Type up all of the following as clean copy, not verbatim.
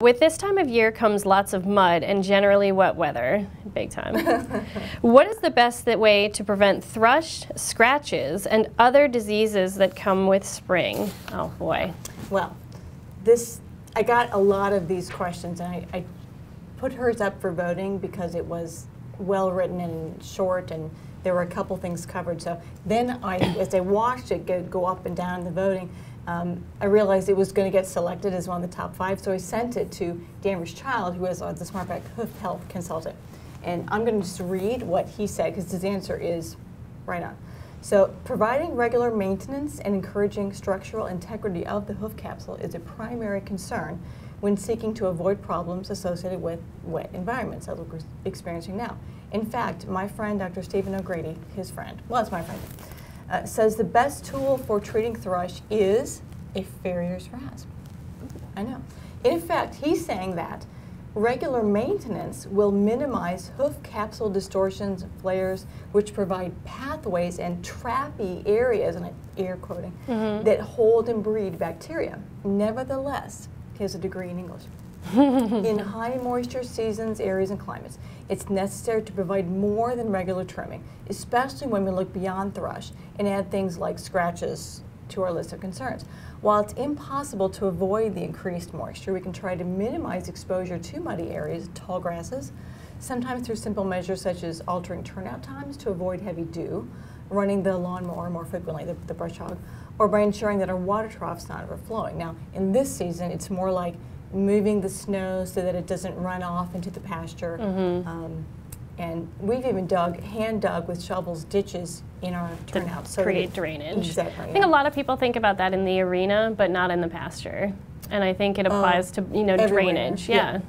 With this time of year comes lots of mud and generally wet weather, big time. What is the best way to prevent thrush, scratches, and other diseases that come with spring? Oh boy. Well, I got a lot of these questions, and I put hers up for voting because it was well written and short, and there were a couple things covered. So then as I watched it go up and down in the voting, I realized it was going to get selected as one of the top 5, so I sent it to Danvers Child, who is the SmartVac Hoof Health Consultant. And I'm going to just read what he said, because his answer is right on. So, providing regular maintenance and encouraging structural integrity of the hoof capsule is a primary concern when seeking to avoid problems associated with wet environments that we're experiencing now. In fact, my friend, Dr. Stephen O'Grady, his friend, well, it's my friend, says the best tool for treating thrush is a farrier's rasp. I know. In fact, he's saying that regular maintenance will minimize hoof capsule distortions and flares, which provide pathways and trappy areas, and I'm air quoting, that hold and breed bacteria. Nevertheless, he has a degree in English. In high moisture seasons, areas, and climates, it's necessary to provide more than regular trimming, especially when we look beyond thrush and add things like scratches to our list of concerns. While it's impossible to avoid the increased moisture, we can try to minimize exposure to muddy areas, tall grasses, sometimes through simple measures such as altering turnout times to avoid heavy dew, running the lawnmower more frequently, the brush hog, or by ensuring that our water trough's not overflowing. Now, in this season, it's more like moving the snow so that it doesn't run off into the pasture. And we've even hand dug with shovels ditches in our turnouts. So create drainage. Exactly. I think a lot of people think about that in the arena, but not in the pasture. And I think it applies to drainage. Yeah.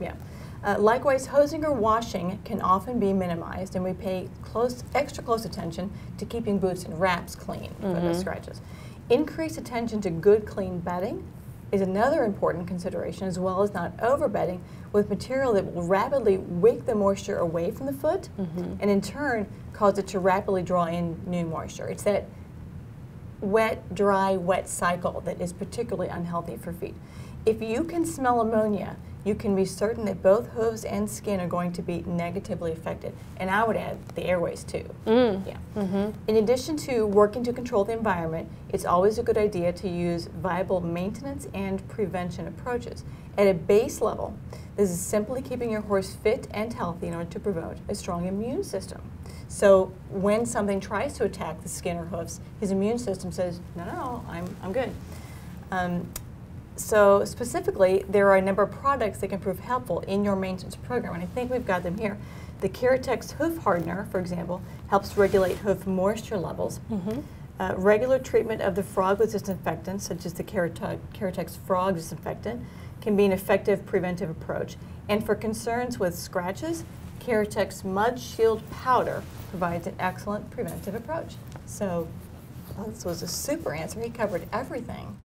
Likewise, hosing or washing can often be minimized, and we pay extra close attention to keeping boots and wraps clean for the scratches. Increased attention to good, clean bedding is another important consideration, as well as not overbedding with material that will rapidly wick the moisture away from the foot and in turn cause it to rapidly draw in new moisture. It's that wet, dry, wet cycle that is particularly unhealthy for feet. If you can smell ammonia, you can be certain that both hooves and skin are going to be negatively affected. And I would add the airways too. In addition to working to control the environment, it's always a good idea to use viable maintenance and prevention approaches. At a base level, this is simply keeping your horse fit and healthy in order to promote a strong immune system. So when something tries to attack the skin or hoofs, his immune system says, no, I'm good. So specifically, there are a number of products that can prove helpful in your maintenance program, and I think we've got them here. The Keratex Hoof Hardener, for example, helps regulate hoof moisture levels. Regular treatment of the frog with disinfectants, such as the Keratex Frog Disinfectant, can be an effective preventive approach. And for concerns with scratches, Keratex Mud Shield Powder provides an excellent preventive approach. So, well, this was a super answer. He covered everything.